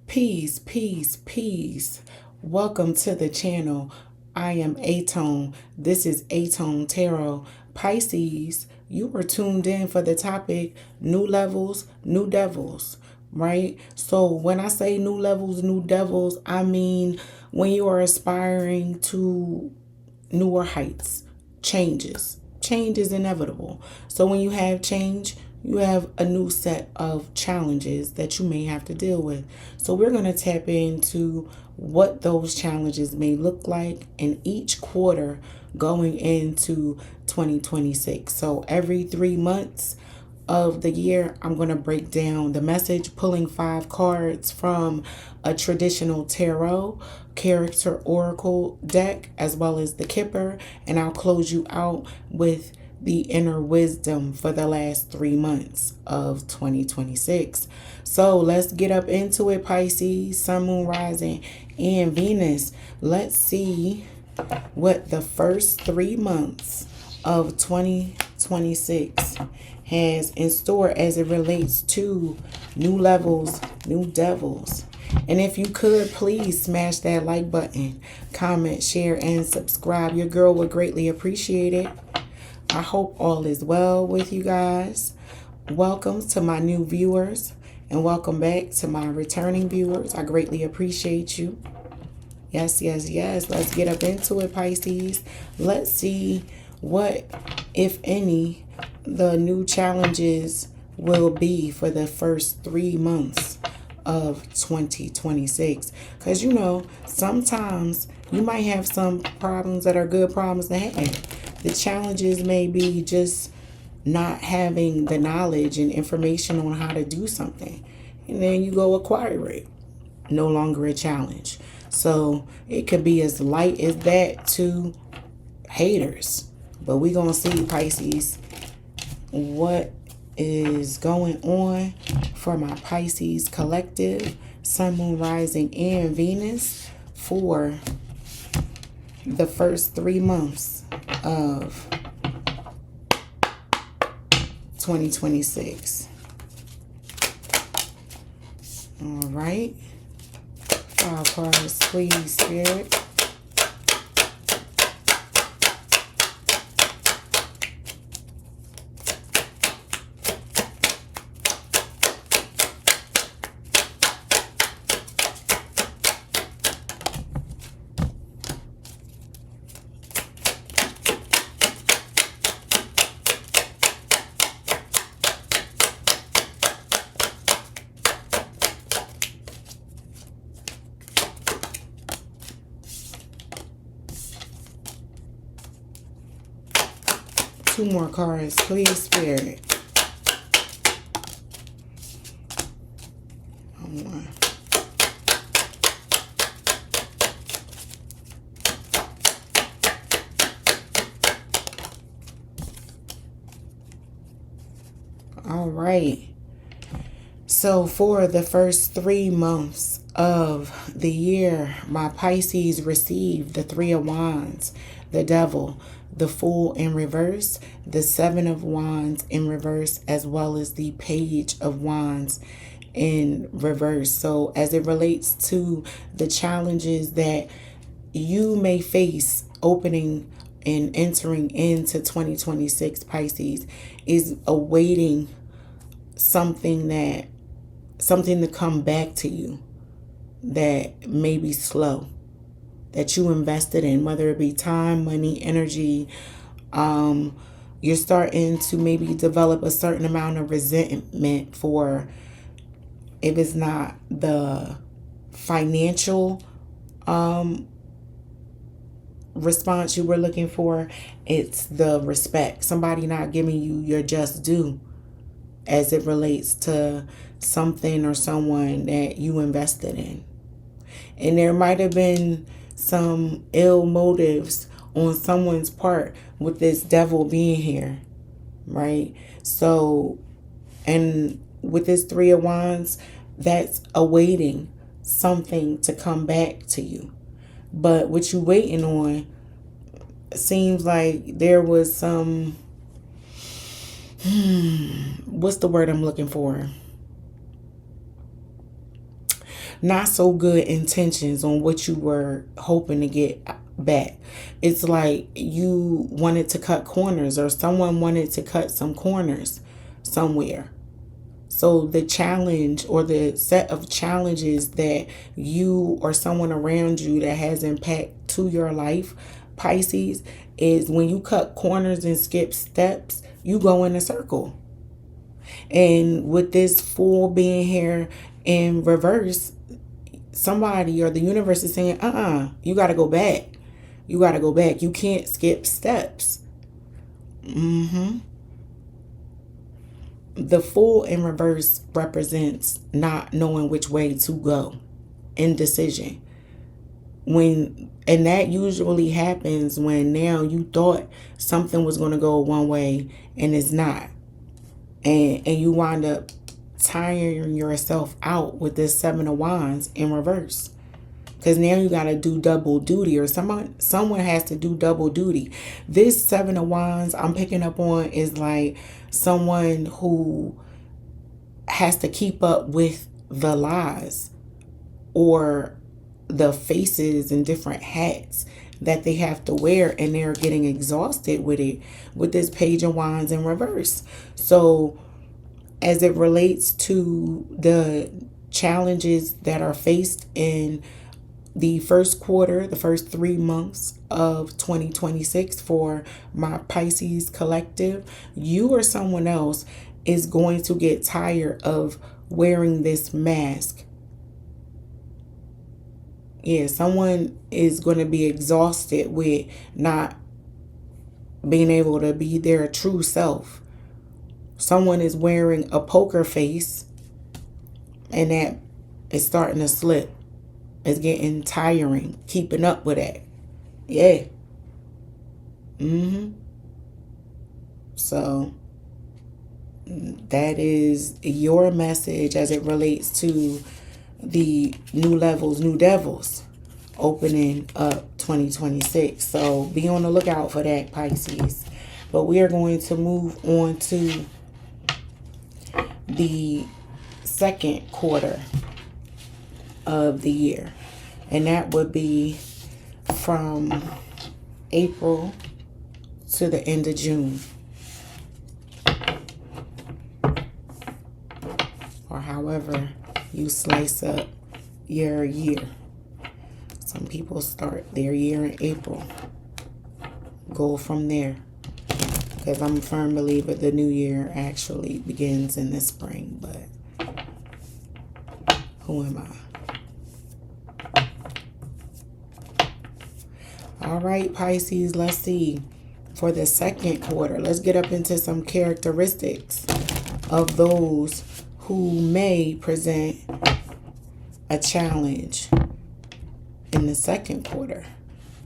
Peace, peace, peace. Welcome to the channel. I am Atone. This is Atone Tarot. Pisces, you were tuned in for the topic, new levels, new devils, right? So when I say new levels, new devils, I mean when you are aspiring to newer heights, changes. Change is inevitable. So when you have change, you have a new set of challenges that you may have to deal with. So we're going to tap into what those challenges may look like in each quarter going into 2026. So every 3 months of the year, I'm going to break down the message, pulling 5 cards from a traditional tarot character oracle deck, as well as the Kipper, and I'll close you out with the inner wisdom for the last 3 months of 2026. So let's get up into it, Pisces, Sun, Moon, Rising, and Venus. Let's see what the first 3 months of 2026 has in store as it relates to new levels, new devils. And if you could, please smash that like button, comment, share, and subscribe. Your girl would greatly appreciate it. I hope all is well with you guys. Welcome to my new viewers and welcome back to my returning viewers. I greatly appreciate you. Yes, yes, yes. Let's get up into it, Pisces. Let's see what, if any, the new challenges will be for the first 3 months of 2026. Because, sometimes you might have some problems that are good problems to have. The challenges may be just not having the knowledge and information on how to do something. And then you go acquire it. No longer a challenge. So it could be as light as that to haters. But we're going to see, Pisces, what is going on for my Pisces collective, Sun, Moon, Rising, and Venus for the first 3 months of 2026. All right. 5 cards, please, Spirit. Two more cards, please, Spirit. One. All right. So for the first 3 months of the year, my Pisces received the 3 of Wands, the Devil, the Fool in reverse, the 7 of Wands in reverse, as well as the Page of Wands in reverse. So as it relates to the challenges that you may face opening and entering into 2026, Pisces, is awaiting something to come back to you that may be slow, that you invested in, whether it be time, money, energy. You're starting to maybe develop a certain amount of resentment for, if it's not the financial response you were looking for, it's the respect. Somebody not giving you your just due as it relates to something or someone that you invested in. And there might have been some ill motives on someone's part with this devil being here, right? So, and with this 3 of Wands, that's awaiting something to come back to you. But what you waiting on seems like there was some, what's the word I'm looking for? not so good intentions on what you were hoping to get back. It's like you wanted to cut corners, or someone wanted to cut some corners somewhere. So the challenge, or the set of challenges that you or someone around you that has impact to your life, Pisces, is when you cut corners and skip steps, you go in a circle. And with this Fool being here in reverse, somebody or the universe is saying, you got to go back. You got to go back. You can't skip steps. The Fool in reverse represents not knowing which way to go, indecision. And that usually happens when now you thought something was going to go one way and it's not. And you wind up tiring yourself out with this Seven of Wands in reverse. Because now you got to do double duty, or someone has to do double duty. This Seven of Wands I'm picking up on is like someone who has to keep up with the lies or the faces and different hats that they have to wear, and they're getting exhausted with it, with this Page of Wands in reverse. So as it relates to the challenges that are faced in the first quarter, the first 3 months of 2026 for my Pisces collective, you or someone else is going to get tired of wearing this mask. Yeah, someone is going to be exhausted with not being able to be their true self. Someone is wearing a poker face, and that is starting to slip. It's getting tiring keeping up with that. Yeah. So that is your message as it relates to the new levels, new devils opening up 2026. So be on the lookout for that, Pisces. But we are going to move on to the second quarter of the year, and that would be from April to the end of June, or however you slice up your year. Some people start their year in April, go from there, because I'm a firm believer the new year actually begins in the spring. But who am I? All right, Pisces, let's see. For the second quarter, let's get up into some characteristics of those who may present a challenge in the second quarter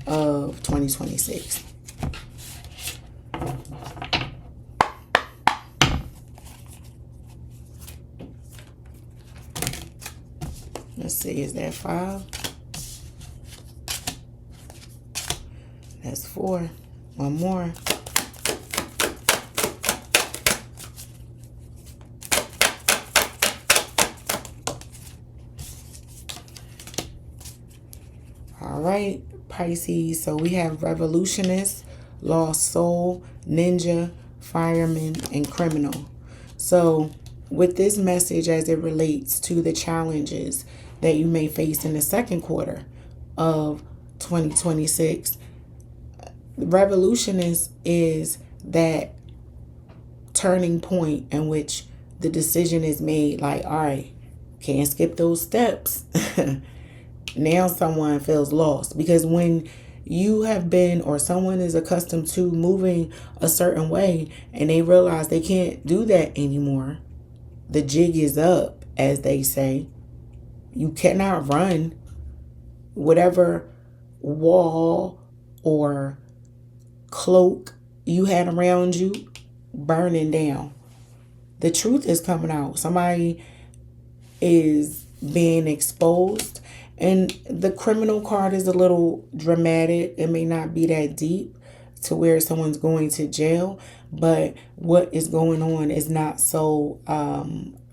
of 2026. Let's see, is that 5? That's 4. One more. All right, Pisces. So we have revolutionist, lost soul, ninja, fireman, and criminal. So with this message as it relates to the challenges that you may face in the second quarter of 2026, revolutionist is that turning point in which the decision is made, like, all right, can't skip those steps. Now someone feels lost, because when you have been, or someone is accustomed to moving a certain way and they realize they can't do that anymore, the jig is up, as they say. You cannot run. Whatever wall or cloak you had around you, burning down. The truth is coming out. Somebody is being exposed. And the criminal card is a little dramatic. It may not be that deep to where someone's going to jail, but what is going on is not so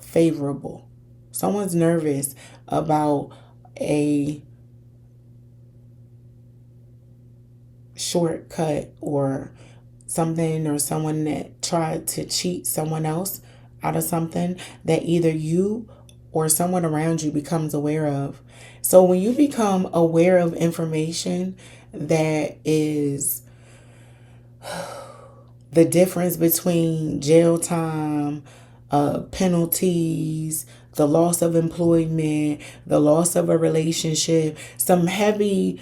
favorable. Someone's nervous about a shortcut or something, or someone that tried to cheat someone else out of something that either you or someone around you becomes aware of. So when you become aware of information that is the difference between jail time, penalties, the loss of employment, the loss of a relationship, some heavy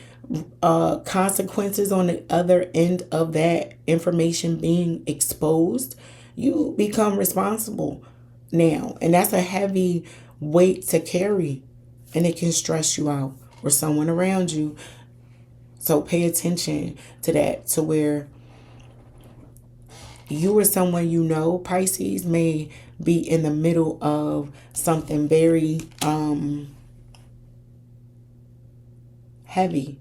consequences on the other end of that information being exposed, you become responsible now. And that's a heavy weight to carry. And it can stress you out or someone around you. So pay attention to that, to where you or someone you know, Pisces, may be in the middle of something very heavy.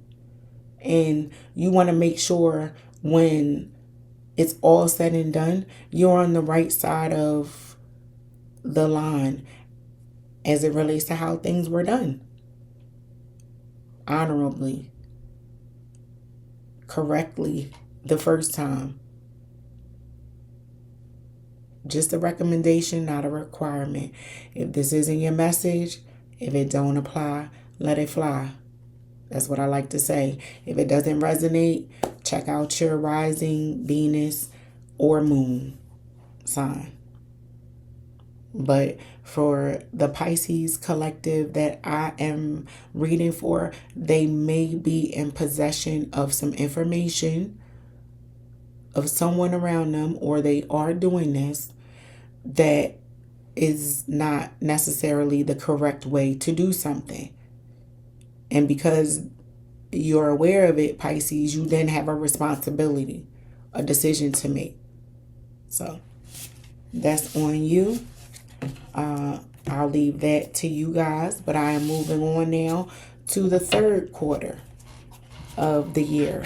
And you want to make sure when it's all said and done, you're on the right side of the line as it relates to how things were done. Honorably, correctly, the first time. Just a recommendation, not a requirement. If this isn't your message, if it don't apply, let it fly. That's what I like to say. If it doesn't resonate, check out your rising, Venus, or moon sign. But for the Pisces collective that I am reading for, they may be in possession of some information of someone around them, or they are doing this, that is not necessarily the correct way to do something. And because you're aware of it, Pisces, you then have a responsibility, a decision to make. So that's on you. I'll leave that to you guys, but I am moving on now to the third quarter of the year,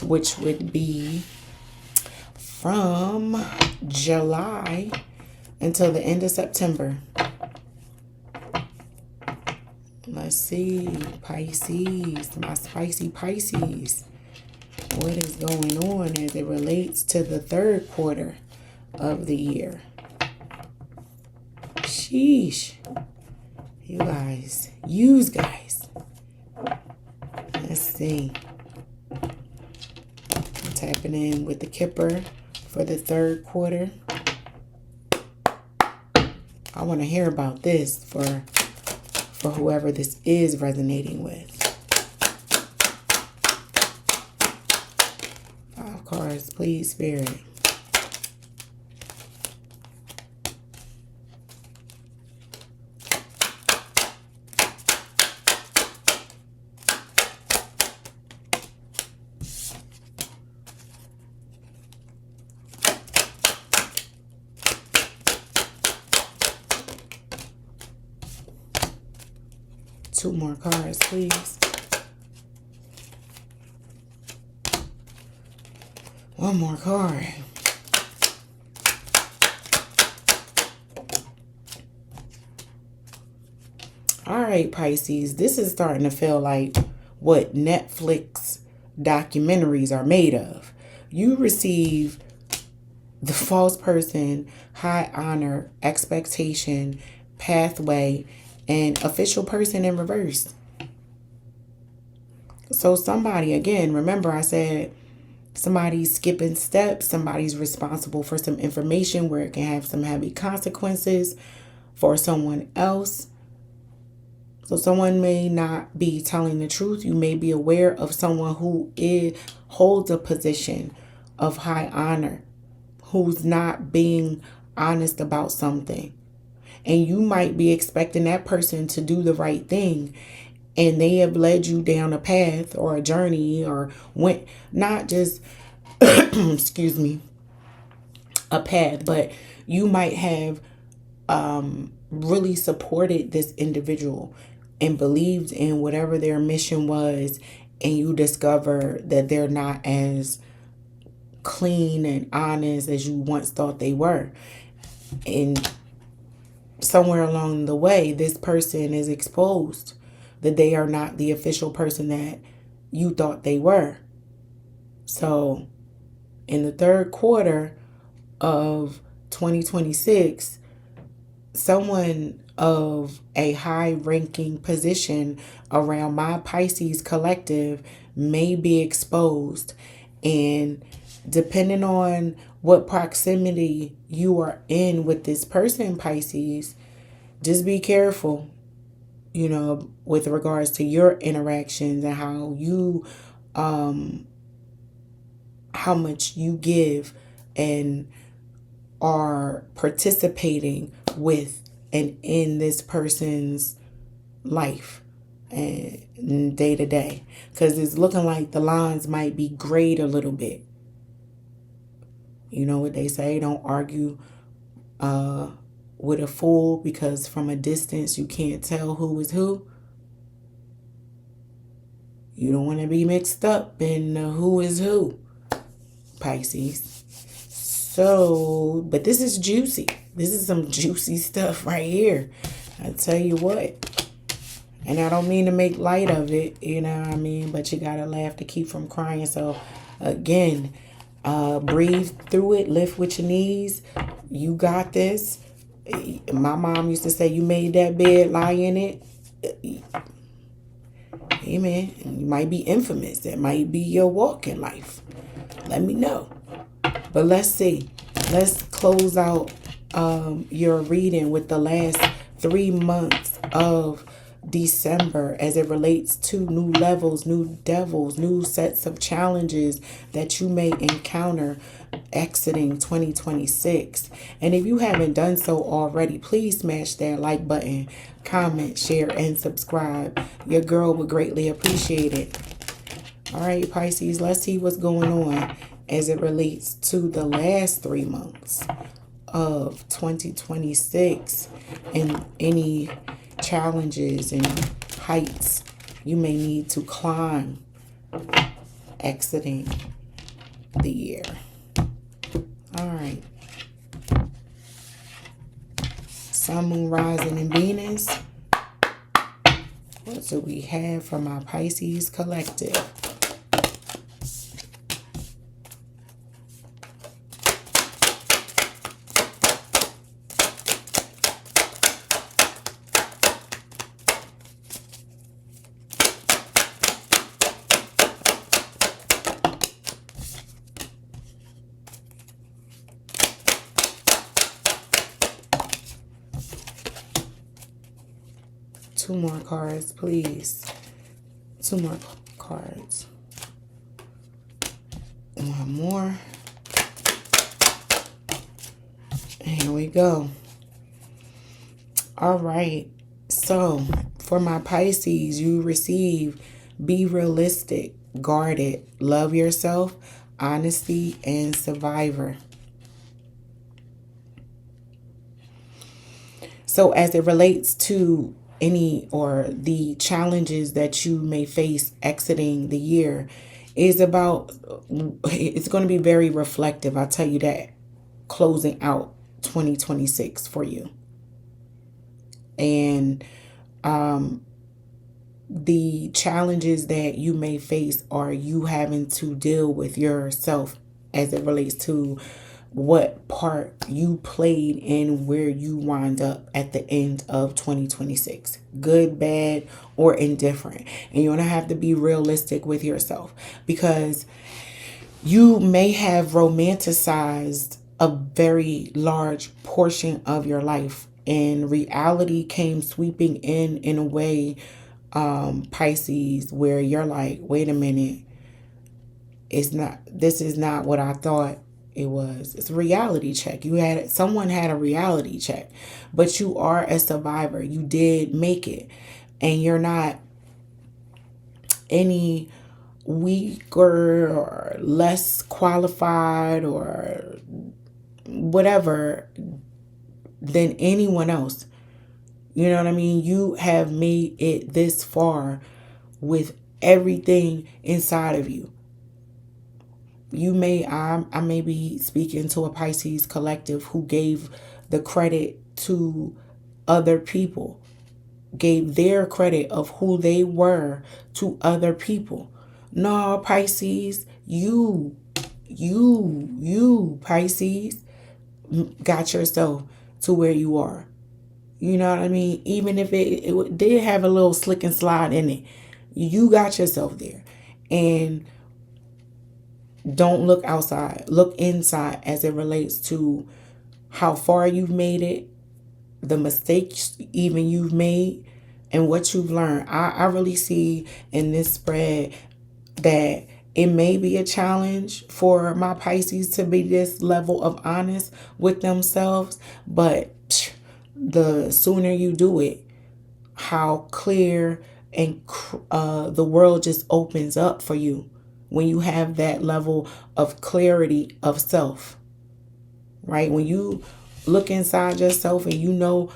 which would be from July until the end of September. Let's see, Pisces, my spicy Pisces. What is going on as it relates to the third quarter of the year? Sheesh. You guys. Let's see. I'm tapping in with the Kipper for the third quarter. I want to hear about this for whoever this is resonating with. 5 cards, please, Spirit. Two more cards, please. One more card. All right, Pisces, this is starting to feel like what Netflix documentaries are made of. You receive the false person, high honor, expectation, pathway, and official person in reverse. So somebody, again, remember I said somebody's skipping steps, somebody's responsible for some information where it can have some heavy consequences for someone else. So someone may not be telling the truth. You may be aware of someone who holds a position of high honor, who's not being honest about something. And you might be expecting that person to do the right thing, and they have led you down a path or a journey, or went not just excuse me, a path, but you might have really supported this individual and believed in whatever their mission was, and you discover that they're not as clean and honest as you once thought they were. And somewhere along the way, this person is exposed that they are not the official person that you thought they were. So in the third quarter of 2026, someone of a high ranking position around my Pisces collective may be exposed. And depending on what proximity you are in with this person, Pisces, just be careful, with regards to your interactions and how much you give and are participating with and in this person's life and day to day, because it's looking like the lines might be grayed a little bit. You know what they say, don't argue with a fool, because from a distance you can't tell who is who. You don't want to be mixed up in who is who, Pisces. So, but this is juicy. This is some juicy stuff right here. I tell you what. And I don't mean to make light of it, you know what I mean? But you gotta laugh to keep from crying. So, again, breathe through it. Lift with your knees. You got this. My mom used to say, you made that bed, lie in it. Amen. You might be infamous. That might be your walk in life. Let me know. But let's see. Let's close out your reading with the last 3 months of December as it relates to new levels, new devils, new sets of challenges that you may encounter exiting 2026. And if you haven't done so already, please smash that like button, comment, share, and subscribe. Your girl would greatly appreciate it. All right, Pisces, let's see what's going on as it relates to the last 3 months of 2026 and any challenges and heights you may need to climb exiting the year. All right. Sun, Moon, Rising, and Venus. What do we have for my Pisces collective? Two more cards, please. Two more cards. One more. Here we go. All right. So, for my Pisces, you receive be realistic, guarded, love yourself, honesty, and survivor. So, as it relates to any or the challenges that you may face exiting the year, it's going to be very reflective. I'll tell you that, closing out 2026 for you. And the challenges that you may face are you having to deal with yourself as it relates to what part you played in where you wind up at the end of 2026. Good, bad, or indifferent. And you're going to have to be realistic with yourself, because you may have romanticized a very large portion of your life, and reality came sweeping in a way, Pisces, where you're like, wait a minute, this is not what I thought it was. It's a reality check. Someone had a reality check, but you are a survivor. You did make it, and you're not any weaker or less qualified or whatever than anyone else. You know what I mean? You have made it this far with everything inside of you. I may be speaking to a Pisces collective who gave the credit to other people, gave their credit of who they were to other people. No, Pisces, Pisces, got yourself to where you are. You know what I mean? Even if it did have a little slick and slide in it, you got yourself there. And don't look outside, look inside as it relates to how far you've made it, the mistakes even you've made, and what you've learned. I really see in this spread that it may be a challenge for my Pisces to be this level of honest with themselves, but the sooner you do it, how clear and the world just opens up for you when you have that level of clarity of self, right? When you look inside yourself and you know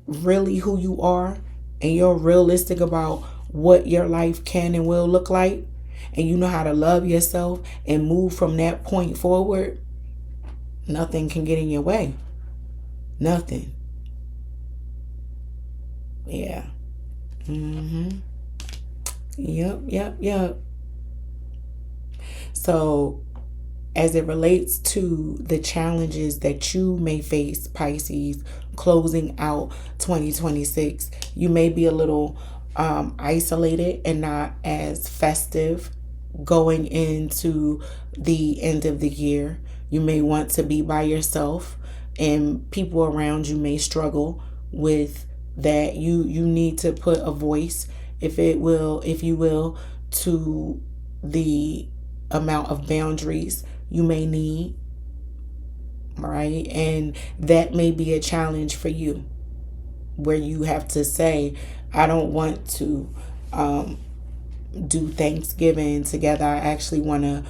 really who you are, and you're realistic about what your life can and will look like, and you know how to love yourself and move from that point forward, nothing can get in your way. Nothing. Yeah. Yep. So as it relates to the challenges that you may face, Pisces, closing out 2026, you may be a little isolated and not as festive going into the end of the year. You may want to be by yourself, and people around you may struggle with that. You need to put a voice, if you will, to the amount of boundaries you may need, right? And that may be a challenge for you, where you have to say, I don't want to do Thanksgiving together. I actually want to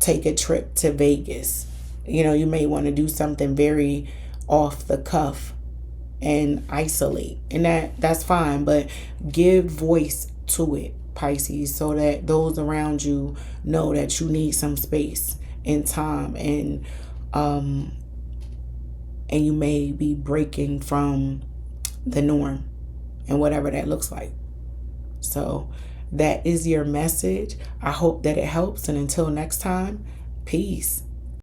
take a trip to Vegas. You may want to do something very off the cuff and isolate, and that's fine, but give voice to it, Pisces, so that those around you know that you need some space and time, and you may be breaking from the norm, and whatever that looks like. So that is your message. I hope that it helps, and until next time, peace.